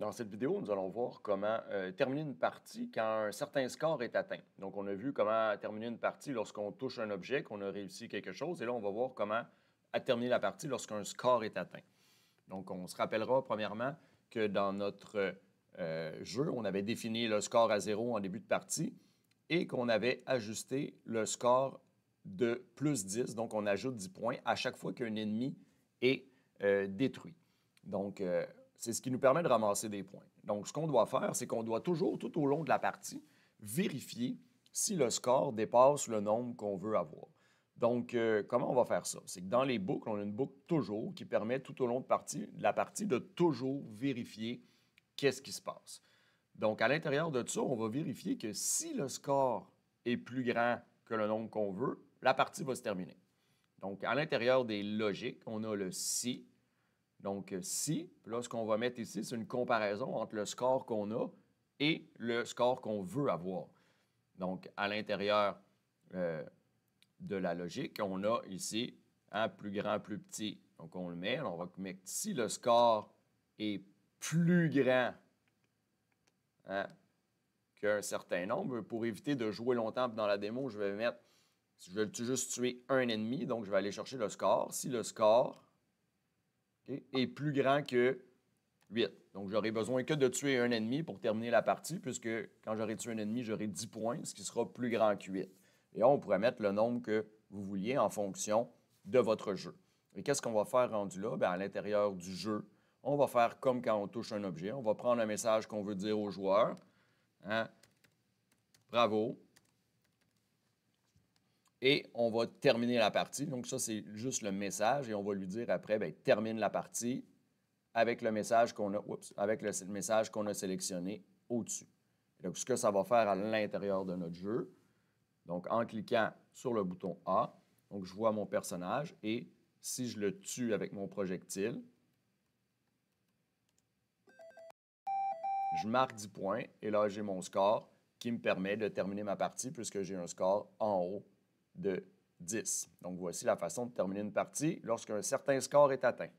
Dans cette vidéo, nous allons voir comment terminer une partie quand un certain score est atteint. Donc, on a vu comment terminer une partie lorsqu'on touche un objet, qu'on a réussi quelque chose. Et là, on va voir comment terminer la partie lorsqu'un score est atteint. Donc, on se rappellera premièrement que dans notre jeu, on avait défini le score à 0 en début de partie et qu'on avait ajusté le score de plus 10. Donc, on ajoute 10 points à chaque fois qu'un ennemi est détruit. Donc, c'est ce qui nous permet de ramasser des points. Donc, ce qu'on doit faire, c'est qu'on doit toujours, tout au long de la partie, vérifier si le score dépasse le nombre qu'on veut avoir. Donc, comment on va faire ça? C'est que dans les boucles, on a une boucle toujours qui permet tout au long de la partie de toujours vérifier qu'est-ce qui se passe. Donc, à l'intérieur de ça, on va vérifier que si le score est plus grand que le nombre qu'on veut, la partie va se terminer. Donc, à l'intérieur des logiques, on a le si. Donc, si, puis là, ce qu'on va mettre ici, c'est une comparaison entre le score qu'on a et le score qu'on veut avoir. Donc, à l'intérieur de la logique, on a ici plus grand, plus petit. Donc, on le met. Alors, on va mettre si le score est plus grand qu'un certain nombre, pour éviter de jouer longtemps dans la démo, je vais juste tuer un ennemi, donc je vais aller chercher le score. Si le score est plus grand que 8. Donc, j'aurai besoin que de tuer un ennemi pour terminer la partie, puisque quand j'aurai tué un ennemi, j'aurai 10 points, ce qui sera plus grand que 8. Et là, on pourrait mettre le nombre que vous vouliez en fonction de votre jeu. Et qu'est-ce qu'on va faire rendu là? Bien, à l'intérieur du jeu, on va faire comme quand on touche un objet. On va prendre un message qu'on veut dire au joueur. Bravo. Et on va terminer la partie. Donc, ça, c'est juste le message. Et on va lui dire après, bien, termine la partie avec le message qu'on a sélectionné au-dessus. Donc, ce que ça va faire à l'intérieur de notre jeu, donc en cliquant sur le bouton A, donc je vois mon personnage et si je le tue avec mon projectile, je marque 10 points et là, j'ai mon score qui me permet de terminer ma partie puisque j'ai un score en haut de 10. Donc, voici la façon de terminer une partie lorsqu'un certain score est atteint.